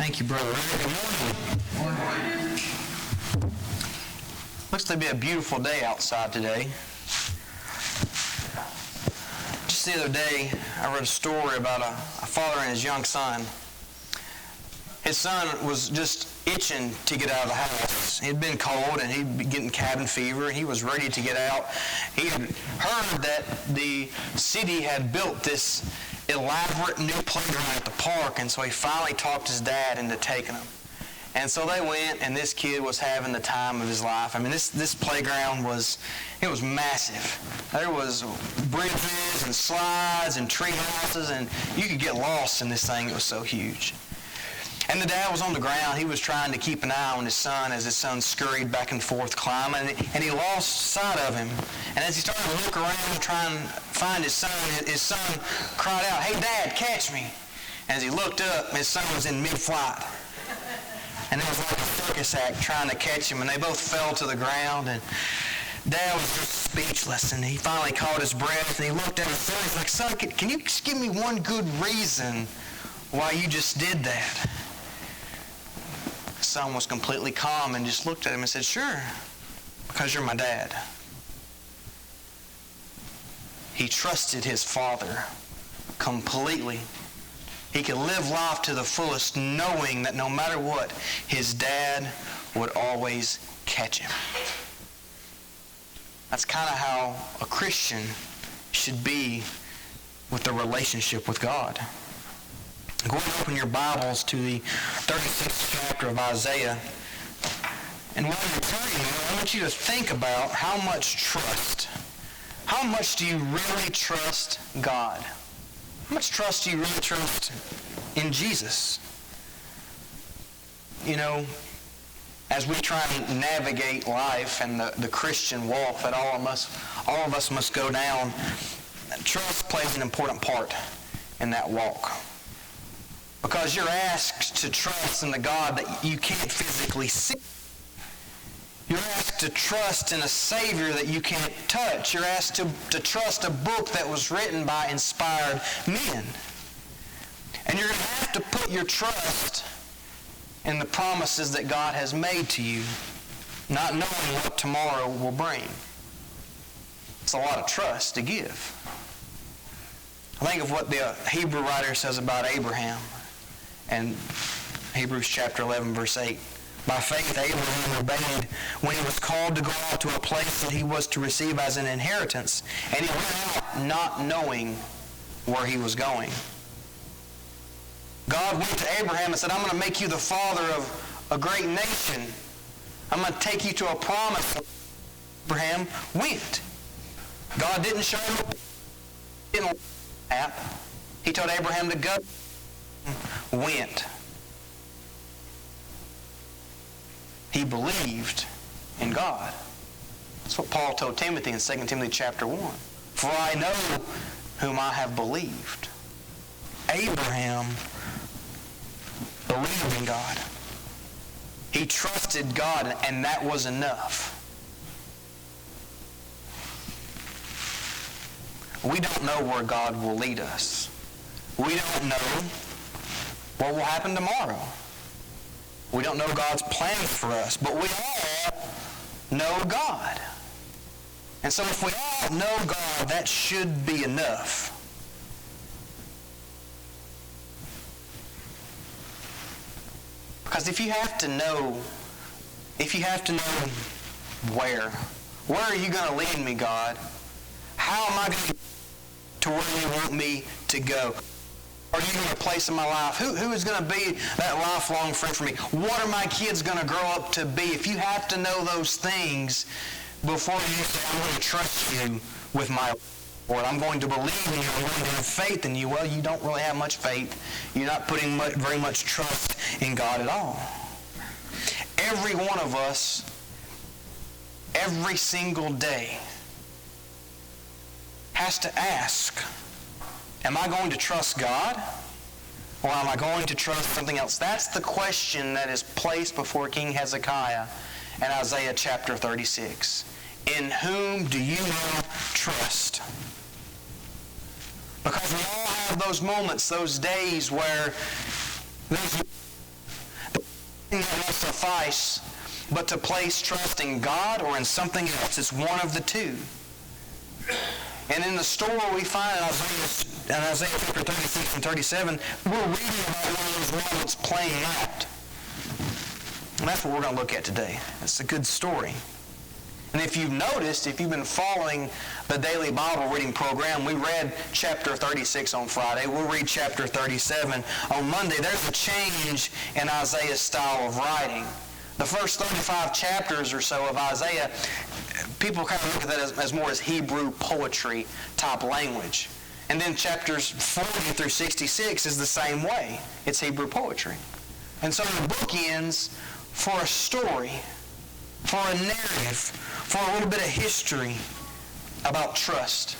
Thank you, Brother. Good morning. Looks to be a beautiful day outside today. Just the other day, I read a story about a father and his young son. His son was just itching to get out of the house. It had been cold and he'd been getting cabin fever. He was ready to get out. He had heard that the city had built this elaborate new playground at the park, and so he finally talked his dad into taking him. And so they went, and this kid was having the time of his life. I mean, this playground was massive. There was bridges and slides and tree houses, and you could get lost in this thing. It was so huge. And the dad was on the ground. He was trying to keep an eye on his son as his son scurried back and forth climbing, and he lost sight of him. And as he started to look around trying to find his son cried out, "Hey, Dad, catch me." And as he looked up, his son was in mid-flight. And it was like a circus act trying to catch him, and they both fell to the ground, and Dad was just speechless, and he finally caught his breath, and he looked at his son. He's like, "Son, can you just give me one good reason why you just did that?" His son was completely calm and just looked at him and said, "Sure, because you're my dad." He trusted his father completely. He could live life to the fullest knowing that no matter what, his dad would always catch him. That's kind of how a Christian should be with the relationship with God. Go ahead and open your Bibles to the 36th chapter of Isaiah. And while you're turning, I want you to think about how much do you really trust God? How much trust do you really trust in Jesus? You know, as we try and navigate life and the Christian walk that all of us must go down, trust plays an important part in that walk. Because you're asked to trust in the God that you can't physically see. You're asked to trust in a Savior that you can't touch. You're asked to trust a book that was written by inspired men. And you're going to have to put your trust in the promises that God has made to you, not knowing what tomorrow will bring. It's a lot of trust to give. I think of what the Hebrew writer says about Abraham in Hebrews chapter 11, verse 8. By faith, Abraham obeyed when he was called to go out to a place that he was to receive as an inheritance, and he went out not knowing where he was going. God went to Abraham and said, "I'm going to make you the father of a great nation. I'm going to take you to a promise." Abraham went. God didn't show him a map. He told Abraham to go. Went. He believed in God. That's what Paul told Timothy in 2 Timothy chapter 1. "For I know whom I have believed." Abraham believed in God. He trusted God, and that was enough. We don't know where God will lead us. We don't know what will happen tomorrow. We don't know God's plans for us, but we all know God. And so if we all know God, that should be enough. Because if you have to know where are you going to lead me, God? How am I going to get to where you want me to go? Are you going to place in my life? Who is going to be that lifelong friend for me? What are my kids going to grow up to be? If you have to know those things before you say, "I'm going to trust you with my Lord, I'm going to believe in you, I'm going to have faith in you," well, you don't really have much faith. You're not putting very much trust in God at all. Every one of us, every single day, has to ask, am I going to trust God, or am I going to trust something else? That's the question that is placed before King Hezekiah in Isaiah chapter 36. In whom do you now trust? Because we all have those moments, those days where that will suffice but to place trust in God or in something else. It's one of the two. And in the story we find in Isaiah chapter 36 and 37, we're reading about one of those moments playing out. And that's what we're going to look at today. It's a good story. And if you've noticed, if you've been following the daily Bible reading program, we read chapter 36 on Friday. We'll read chapter 37 on Monday. There's a change in Isaiah's style of writing. The first 35 chapters or so of Isaiah, people kind of look at that as more as Hebrew poetry type language. And then chapters 40 through 66 is the same way. It's Hebrew poetry. And so the book ends for a story, for a narrative, for a little bit of history about trust.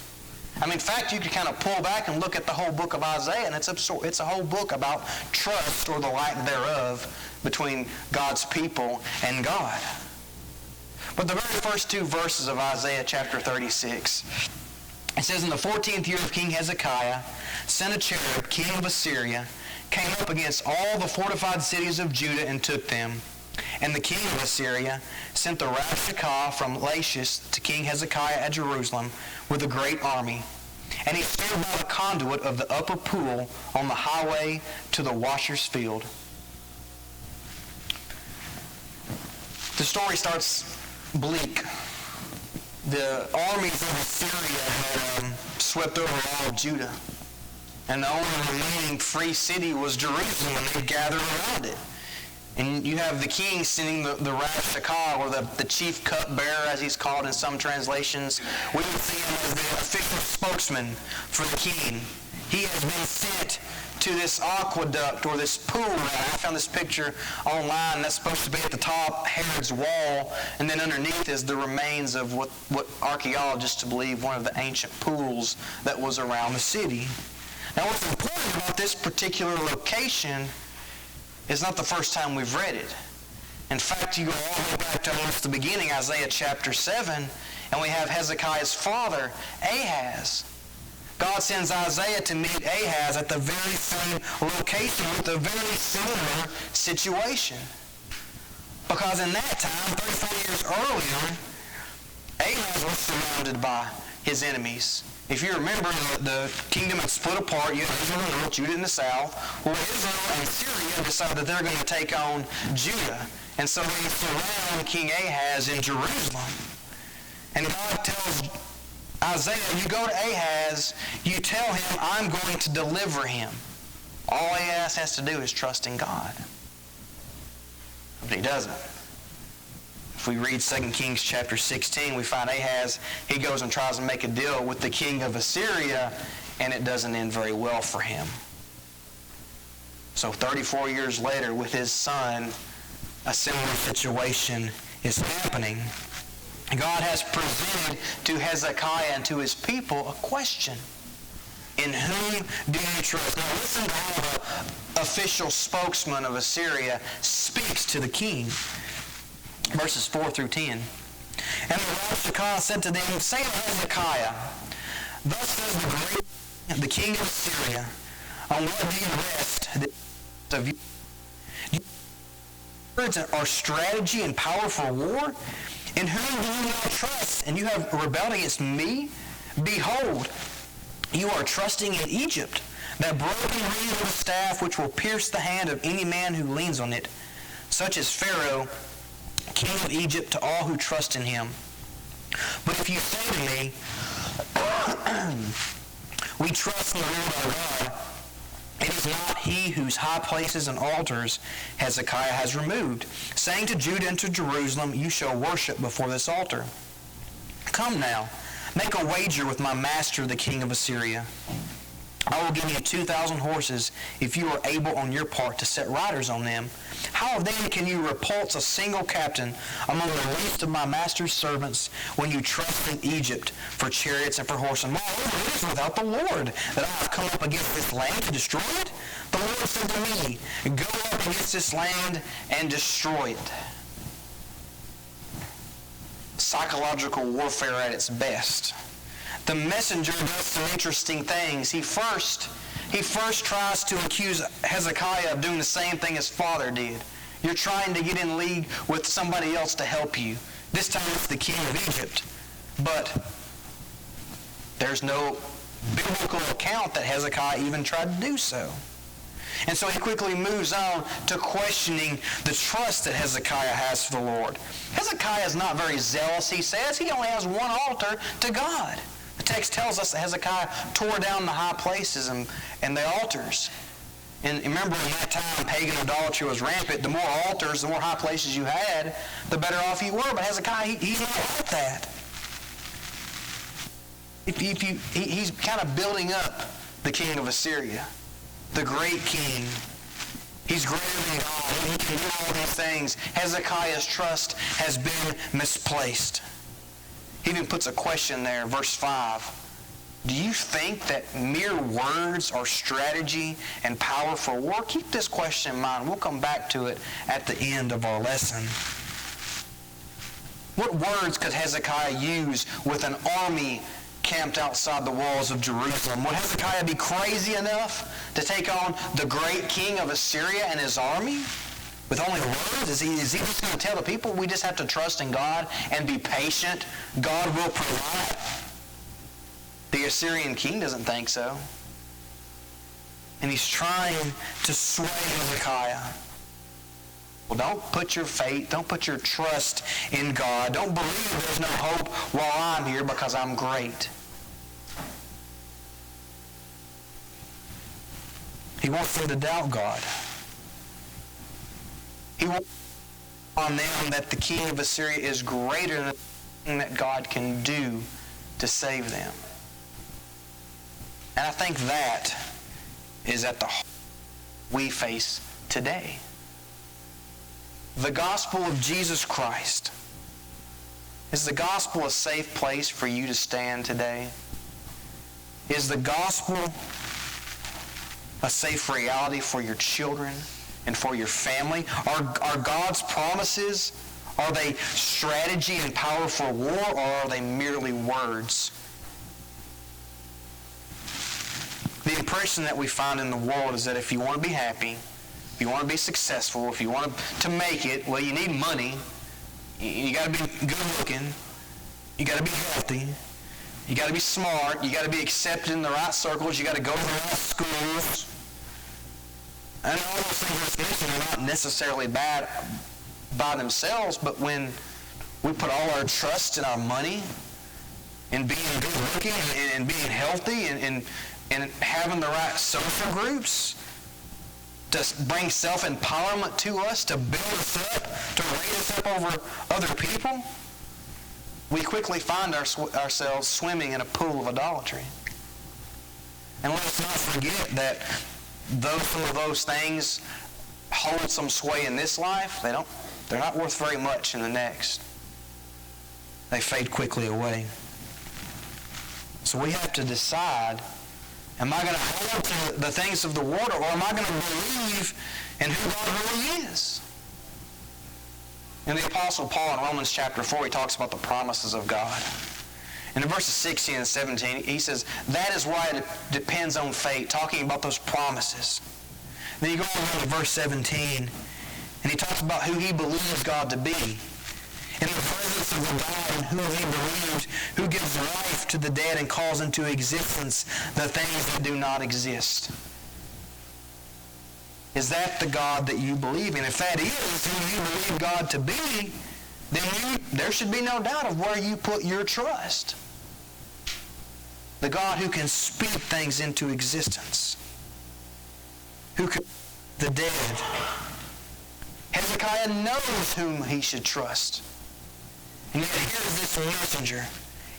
I mean, in fact, you could kind of pull back and look at the whole book of Isaiah, and it's a whole book about trust, or the lack thereof, between God's people and God. But the very first two verses of Isaiah chapter 36, it says, "In the 14th year of King Hezekiah, Sennacherib, king of Assyria, came up against all the fortified cities of Judah and took them. And the king of Assyria sent the Rabshakeh from Lachish to King Hezekiah at Jerusalem with a great army. And he stood by the conduit of the upper pool on the highway to the washer's field." The story starts bleak. The armies of Assyria had swept over all of Judah. And the only remaining free city was Jerusalem, and they gathered around it. And you have the king sending the Rabshakeh, or the chief cupbearer, as he's called in some translations. We would see him as the official spokesman for the king. He has been sent to this aqueduct, or this pool. I found this picture online that's supposed to be at the top Herod's wall, and then underneath is the remains of what archaeologists believe one of the ancient pools that was around the city. Now, what's important about this particular location is not the first time we've read it. In fact, you go all the way back to almost the beginning, Isaiah chapter 7, and we have Hezekiah's father, Ahaz. God sends Isaiah to meet Ahaz at the very same location with a very similar situation. Because in that time, 34 years earlier, Ahaz was surrounded by his enemies. If you remember, the kingdom had split apart. You had Israel in the north, Judah in the south. Well, Israel and Syria decided that they're going to take on Judah. And so they surround King Ahaz in Jerusalem. And God tells Isaiah, you go to Ahaz, you tell him, I'm going to deliver him. All Ahaz has to do is trust in God. But he doesn't. If we read 2 Kings chapter 16, we find Ahaz, he goes and tries to make a deal with the king of Assyria, and it doesn't end very well for him. So 34 years later, with his son, a similar situation is happening. God has presented to Hezekiah and to his people a question. In whom do you trust? Now listen to how the official spokesman of Assyria speaks to the king. Verses 4 through 10. "And the Rabshakeh said to them, Say to Hezekiah, Thus says the king of Assyria, on what do you rest of you? Words are strategy and power for war? In whom do you not trust? And you have rebelled against me? Behold, you are trusting in Egypt, that broken reed of a staff which will pierce the hand of any man who leans on it, such as Pharaoh, king of Egypt, to all who trust in him. But if you say to me, we trust in the Lord our God, it is not he whose high places and altars Hezekiah has removed, saying to Judah and to Jerusalem, you shall worship before this altar. Come now, make a wager with my master, the king of Assyria. I will give you 2,000 horses if you are able on your part to set riders on them. How then can you repulse a single captain among the least of my master's servants when you trust in Egypt for chariots and for horses? Moreover, it is without the Lord that I have come up against this land to destroy it. The Lord said to me, go up against this land and destroy it. Psychological warfare at its best. The messenger does some interesting things. He first tries to accuse Hezekiah of doing the same thing his father did. You're trying to get in league with somebody else to help you. This time it's the king of Egypt. But there's no biblical account that Hezekiah even tried to do so. And so he quickly moves on to questioning the trust that Hezekiah has for the Lord. Hezekiah is not very zealous, he says. He only has one altar to God. The text tells us that Hezekiah tore down the high places and the altars. And remember, in that time, pagan idolatry was rampant. The more altars, the more high places you had, the better off you were. But Hezekiah, he's not like that. He's kind of building up the king of Assyria, the great king. He's greater than God. He can do all these things. Hezekiah's trust has been misplaced. He even puts a question there, verse 5. Do you think that mere words are strategy and power for war? Keep this question in mind. We'll come back to it at the end of our lesson. What words could Hezekiah use with an army camped outside the walls of Jerusalem? Would Hezekiah be crazy enough to take on the great king of Assyria and his army? With only words? Is he just going to tell the people we just have to trust in God and be patient? God will provide? The Assyrian king doesn't think so. And he's trying to sway Hezekiah. Well, don't put your faith, don't put your trust in God. Don't believe there's no hope while I'm here because I'm great. He wants them to doubt God. He wants on them that the king of Assyria is greater than anything that God can do to save them. And I think that is at the heart we face today. The gospel of Jesus Christ. Is the gospel a safe place for you to stand today? Is the gospel a safe reality for your children and for your family? Are God's promises, are they strategy and power for war, or are they merely words? The impression that we find in the world is that if you want to be happy, if you want to be successful, if you want to make it, well, you need money. You got to be good looking. You got to be healthy. You got to be smart. You got to be accepted in the right circles. You got to go to the right schools. And all those things are not necessarily bad by themselves, but when we put all our trust in our money, in being good looking, and being healthy, and having the right social groups to bring self-empowerment to us, to build us up, to raise us up over other people, we quickly find ourselves swimming in a pool of idolatry. And let us not forget that though some of those things hold some sway in this life, they're not worth very much in the next. They fade quickly away. So we have to decide, am I going to hold to the things of the world, or am I going to believe in who God really is? In the Apostle Paul in Romans chapter 4, he talks about the promises of God. And in verses 16 and 17, he says, that is why it depends on faith, talking about those promises. Then you go on to verse 17, and he talks about who he believes God to be. In the presence of the God in whom he believed, who gives life to the dead and calls into existence the things that do not exist. Is that the God that you believe in? If that is who you believe God to be, then there should be no doubt of where you put your trust. The God who can speak things into existence. Who can the dead. Hezekiah knows whom he should trust. And yet here is this messenger.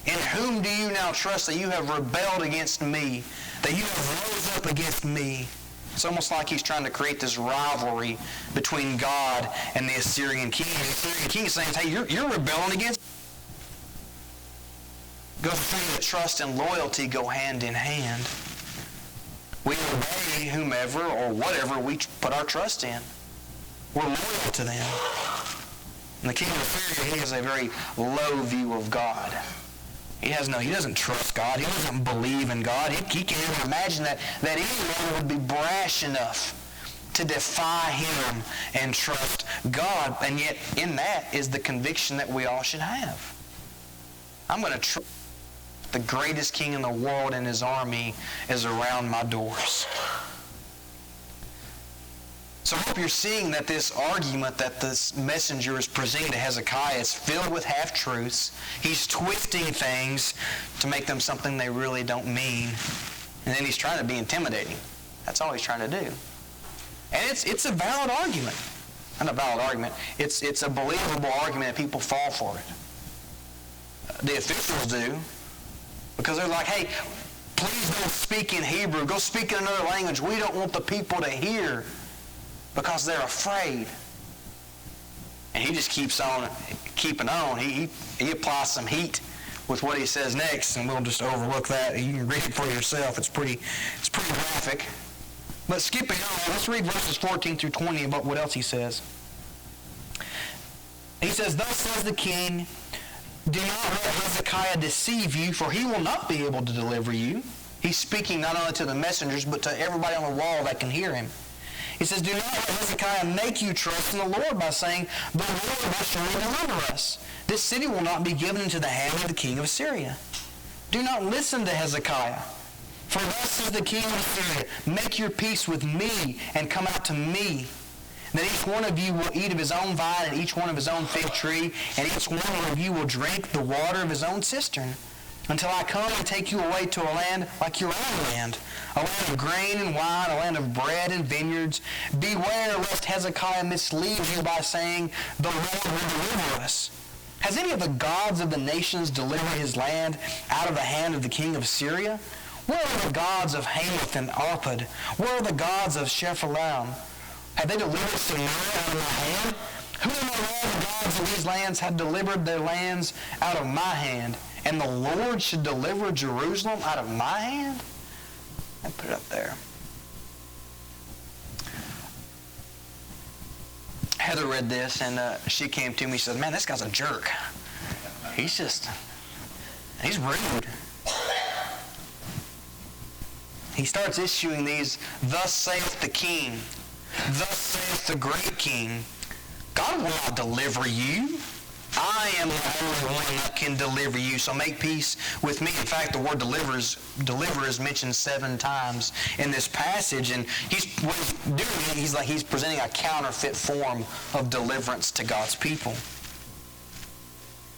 In whom do you now trust that you have rebelled against me, that you have rose up against me? It's almost like he's trying to create this rivalry between God and the Assyrian king. The Assyrian king is saying, hey, you're rebelling against me. Go through that trust and loyalty go hand in hand. We obey whomever or whatever we put our trust in. We're loyal to them. And the king of Assyria, he has a very low view of God. He doesn't trust God. He doesn't believe in God. He can't even imagine that anyone would be brash enough to defy him and trust God. And yet in that is the conviction that we all should have. I'm going to trust the greatest king in the world, and his army is around my doors. So I hope you're seeing that this argument that this messenger is presenting to Hezekiah is filled with half-truths. He's twisting things to make them something they really don't mean. And then he's trying to be intimidating. That's all he's trying to do. And it's a valid argument. Not a valid argument. It's a believable argument, and people fall for it. The officials do. Because they're like, hey, please don't speak in Hebrew. Go speak in another language. We don't want the people to hear, because they're afraid. And he just keeps on keeping on. He applies some heat with what he says next, and we'll just overlook that. You can read it for yourself. It's pretty graphic. But skipping on, let's read verses 14 through 20 about what else he says. He says, "Thus says the king, do not let Hezekiah deceive you, for he will not be able to deliver you." He's speaking not only to the messengers, but to everybody on the wall that can hear him. He says, "Do not let Hezekiah make you trust in the Lord by saying, 'The Lord will surely deliver us.' This city will not be given into the hand of the king of Assyria. Do not listen to Hezekiah. For thus says the king of Assyria, make your peace with me and come out to me. Then each one of you will eat of his own vine and each one of his own fig tree, and each one of you will drink the water of his own cistern, until I come and take you away to a land like your own land, a land of grain and wine, a land of bread and vineyards. Beware lest Hezekiah mislead you by saying, 'The Lord will deliver us.' Has any of the gods of the nations delivered his land out of the hand of the king of Assyria? Where are the gods of Hamath and Arpad? Where are the gods of Shephalam? Have they delivered Samaria out of my hand? Who among all the gods of these lands have delivered their lands out of my hand? And the Lord should deliver Jerusalem out of my hand?" I put it up there. Heather read this, and she came to me and said, "Man, this guy's a jerk. He's rude." He starts issuing these, "Thus saith the king, thus saith the great king, God will not deliver you. I am the only one that can deliver you, so make peace with me." In fact, the word deliver is mentioned 7 times in this passage, and what he's doing, he's presenting a counterfeit form of deliverance to God's people.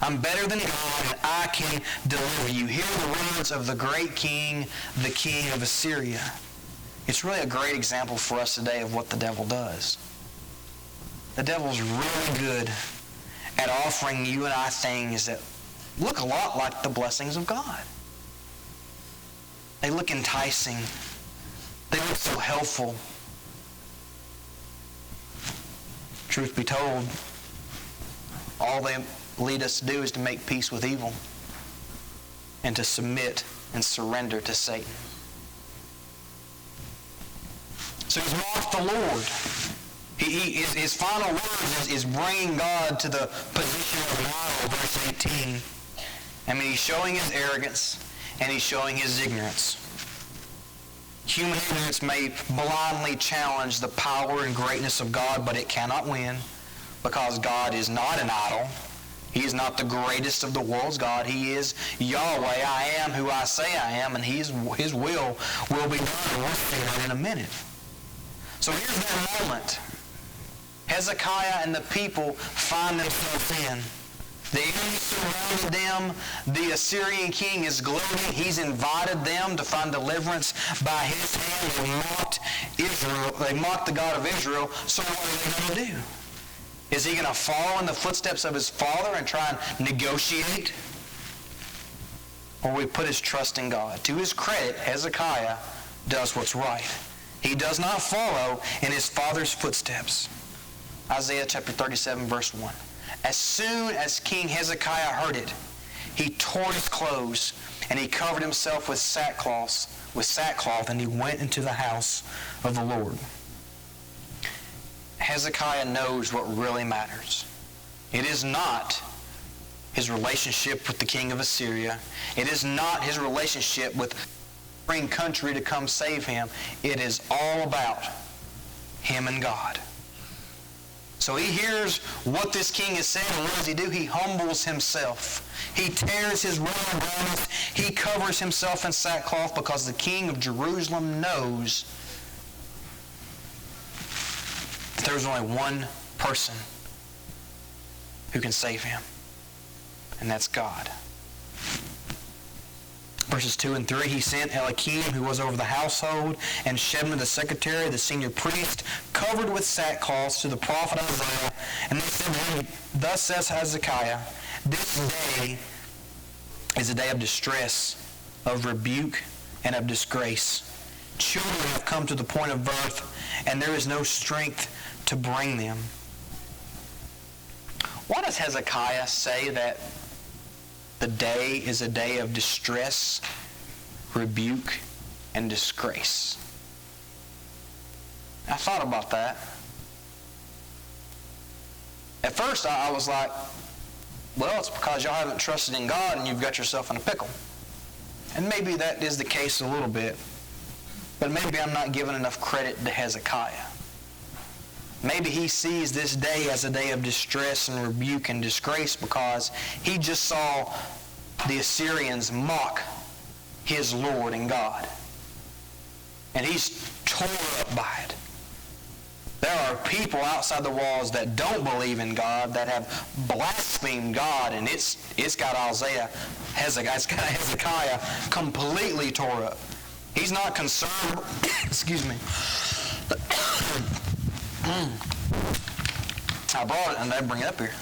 I'm better than God, and I can deliver you. Hear the words of the great king, the king of Assyria. It's really a great example for us today of what the devil does. The devil's really good at offering you and I things that look a lot like the blessings of God. They look enticing. They look so helpful. Truth be told, all they lead us to do is to make peace with evil and to submit and surrender to Satan. So he's mocked the Lord. His final words is bringing God to the position of an idol, verse 18. I mean, he's showing his arrogance and he's showing his ignorance. Human ignorance may blindly challenge the power and greatness of God, but it cannot win, because God is not an idol. He is not the greatest of the world's God. He is Yahweh. I am who I say I am, and His will be done. We'll see that in a minute. So here's that moment. Hezekiah and the people find themselves in. The enemy surrounded them. The Assyrian king is gloating. He's invited them to find deliverance by his hand. They mocked Israel. They mocked the God of Israel. So what are they going to do? Is he going to follow in the footsteps of his father and try and negotiate? Or will he put his trust in God? To his credit, Hezekiah does what's right. He does not follow in his father's footsteps. Isaiah chapter 37, verse 1. As soon as King Hezekiah heard it, he tore his clothes, and he covered himself with sackcloth, and he went into the house of the Lord. Hezekiah knows what really matters. It is not his relationship with the king of Assyria. It is not his relationship with a foreign country to come save him. It is all about him and God. So he hears what this king has said, and what does he do? He humbles himself. He tears his royal garments. He covers himself in sackcloth because the king of Jerusalem knows that there's only one person who can save him, and that's God. Verses 2 and 3, he sent Eliakim, who was over the household, and Shebna the secretary, the senior priest, covered with sackcloth, to the prophet Isaiah. And they said to him, Thus says Hezekiah, this day is a day of distress, of rebuke, and of disgrace. Children have come to the point of birth, and there is no strength to bring them. Why does Hezekiah say that the day is a day of distress, rebuke, and disgrace? I thought about that. At first I was like, well, it's because y'all haven't trusted in God and you've got yourself in a pickle. And maybe that is the case a little bit. But maybe I'm not giving enough credit to Hezekiah. Maybe he sees this day as a day of distress and rebuke and disgrace because he just saw the Assyrians mock his Lord and God. And he's torn up by it. There are people outside the walls that don't believe in God, that have blasphemed God, and it's got Hezekiah completely tore up. He's not concerned, excuse me. I brought it and I bring it up here.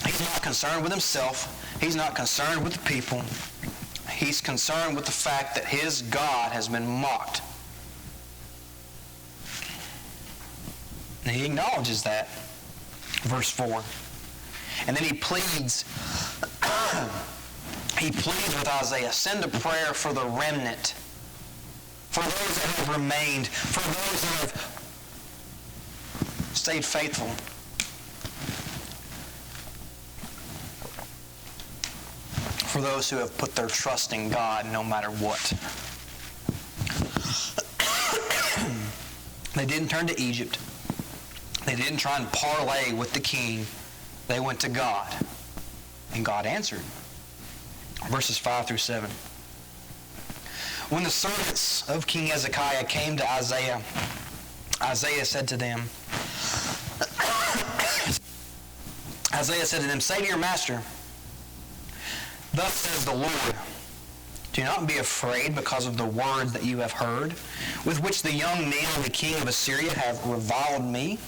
He's not concerned with himself. He's not concerned with the people. He's concerned with the fact that his God has been mocked. And he acknowledges that. Verse 4. And then he pleads. He pleads with Isaiah, send a prayer for the remnant, for those that have remained, for those that have stayed faithful. For those who have put their trust in God no matter what. They didn't turn to Egypt. They didn't try and parlay with the king. They went to God. And God answered. Verses 5 through 7. When the servants of King Hezekiah came to Isaiah, Isaiah said to them, say to your master, thus says the Lord, do not be afraid because of the words that you have heard, with which the young men of the king of Assyria have reviled me.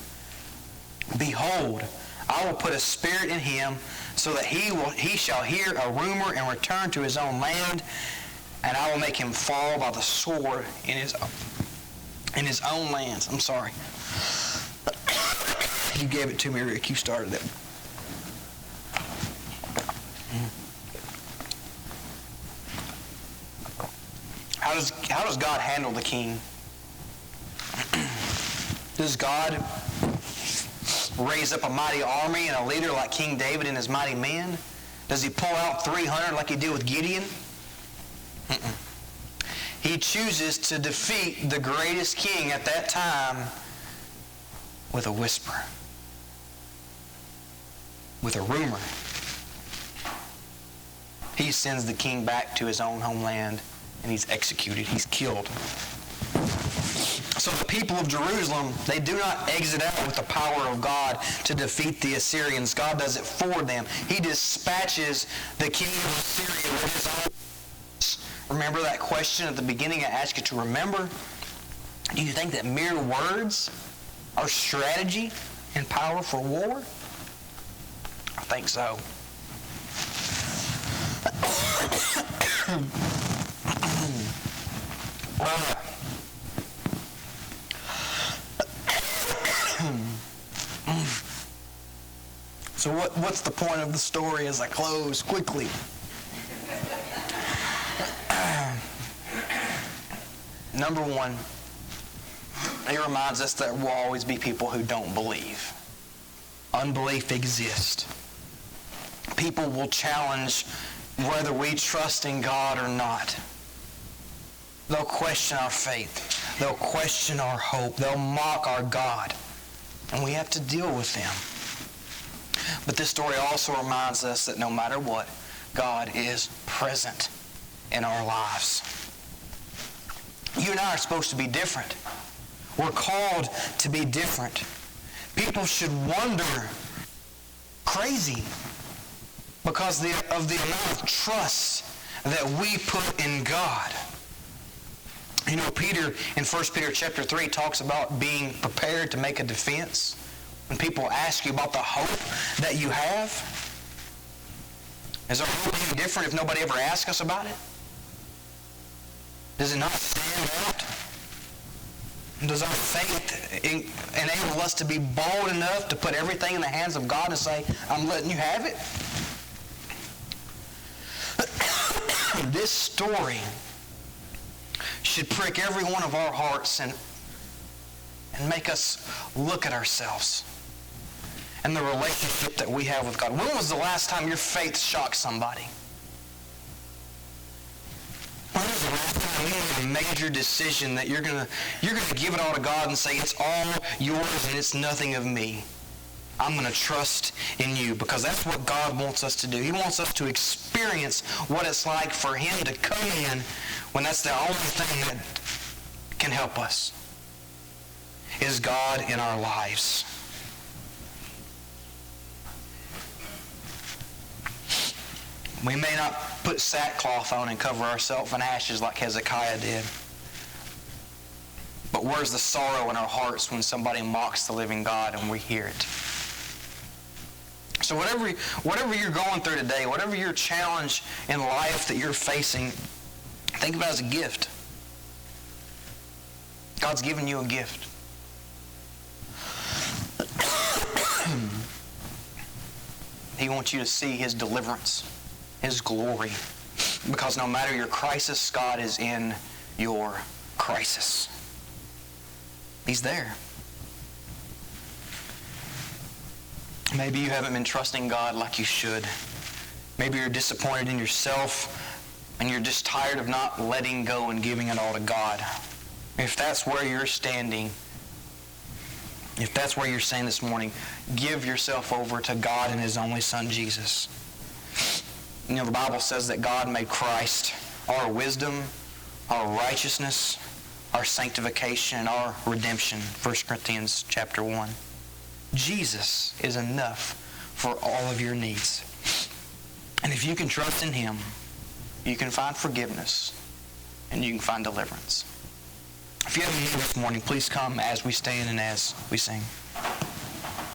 Behold, I will put a spirit in him, so that he shall hear a rumor and return to his own land, and I will make him fall by the sword in his own lands. I'm sorry. You gave it to me, Rick. You started it. How does God handle the king? Does God raise up a mighty army and a leader like King David and his mighty men? Does he pull out 300 like he did with Gideon? He chooses to defeat the greatest king at that time with a whisper, with a rumor. He sends the king back to his own homeland and he's executed. He's killed. So the people of Jerusalem, they do not exit out with the power of God to defeat the Assyrians. God does it for them. He dispatches the king of Assyria with his own. Remember that question at the beginning I asked you to remember? Do you think that mere words are strategy and power for war? I think so. So what's the point of the story as I close quickly? Number one, it reminds us that there will always be people who don't believe. Unbelief exists. People will challenge whether we trust in God or not. They'll question our faith. They'll question our hope. They'll mock our God. And we have to deal with them. But this story also reminds us that no matter what, God is present in our lives. You and I are supposed to be different. We're called to be different. People should wonder, crazy, because of the amount of trust that we put in God. You know, Peter in 1 Peter chapter 3 talks about being prepared to make a defense. When people ask you about the hope that you have, is our hope any different if nobody ever asks us about it? Does it not stand out? Does our faith enable us to be bold enough to put everything in the hands of God and say, I'm letting you have it? This story should prick every one of our hearts and make us look at ourselves and the relationship that we have with God. When was the last time your faith shocked somebody? When was the last time you made a major decision that you're gonna give it all to God and say, it's all yours and it's nothing of me? I'm going to trust in you, because that's what God wants us to do. He wants us to experience what it's like for Him to come in when that's the only thing that can help us, is God in our lives. We may not put sackcloth on and cover ourselves in ashes like Hezekiah did. But where's the sorrow in our hearts when somebody mocks the living God and we hear it? So whatever you're going through today, whatever your challenge in life that you're facing, think of it as a gift. God's given you a gift. He wants you to see His deliverance, His glory. Because no matter your crisis, God is in your crisis. He's there. Maybe you haven't been trusting God like you should. Maybe you're disappointed in yourself and you're just tired of not letting go and giving it all to God. If that's where you're standing, if that's where you're saying this morning, give yourself over to God and His only Son, Jesus. You know, the Bible says that God made Christ our wisdom, our righteousness, our sanctification, and our redemption. 1 Corinthians chapter 1. Jesus is enough for all of your needs. And if you can trust in Him, you can find forgiveness and you can find deliverance. If you have a need this morning, please come as we stand and as we sing.